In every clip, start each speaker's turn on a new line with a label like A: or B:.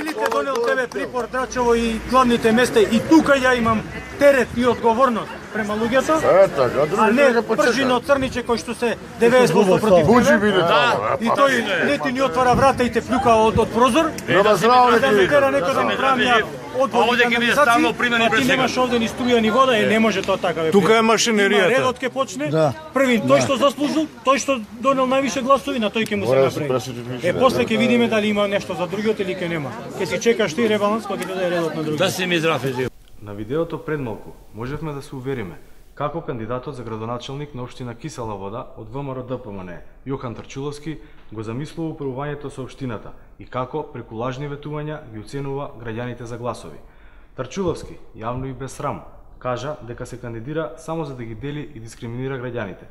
A: Или те донел тебе припор Драчево и главните места и тука ја имам терет и одговорност према луѓето. А не пржино црниче кој што се 90% против тебе. И тој не ти ни отвара врата и те плюка од прозор. Да ме тера некој да ми правија одвод и канализација, а ти немаш овде ни струја ни вода, не може тоа така.
B: Тука е машинеријата.
A: Редот ќе почне. Првин тој што заслужил, тој што донел највише гласови, на тој ќе му се направи. После ќе видиме дали има нешто за другиот или ќе нема. Ќе си чекаш ти ребаланс, па ќе даде редот на другиот.
C: Да си ми здрав е.
D: На видеото пред малку можевме да се увериме како кандидатот за градоначалник на општина Кисела Вода од ВМРО ДПМН Јохан Трчуловски го замислува управувањето со општината и како преку лажни ветувања ги уценува граѓаните за гласови. Трчуловски, јавно и без срам, кажа дека се кандидира само за да ги дели и дискриминира граѓаните.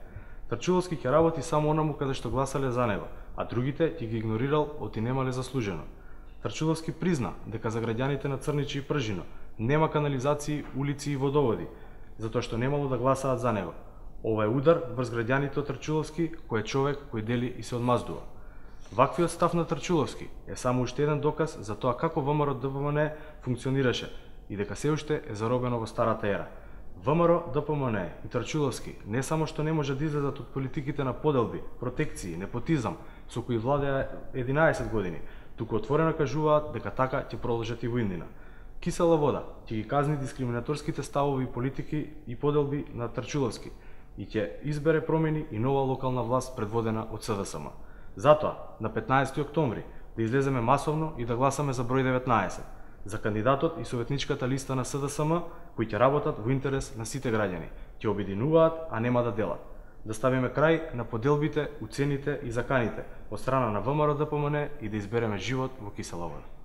D: Трчуловски ќе работи само онаму каде што гласале за него, а другите ќе ги игнорирал оти немале заслужено. Трчуловски призна дека за граѓаните на Црничи и Пржино нема канализации, улици и водоводи, затоа што немало да гласаат за него. Ова е удар врз граѓаните од Трчуловски, кој е човек кој дели и се одмаздува. Ваквиот став на Трчуловски е само уште еден доказ за тоа како ВМРО ДПМН функционираше и дека се уште е заробено во старата ера. ВМРО ДПМН и Трчуловски не само што не може да излезат од политиките на поделби, протекции, непотизам, со кои владеа 11 години, туку отворено кажуваат дека така ќе продолжат и во иднина. Кисела Вода ќе ги казни дискриминаторските ставови и политики и поделби на Трчуловски и ќе избере промени и нова локална власт предводена од СДСМ. Затоа, на 15 октомври, да излеземе масовно и да гласаме за број 19, за кандидатот и советничката листа на СДСМ, кои ќе работат во интерес на сите граѓани, ќе обединуваат, а нема да делат. Да ставиме крај на поделбите, уцените и заканите од страна на ВМРО ДПМН и да избереме живот во Кисела Вода.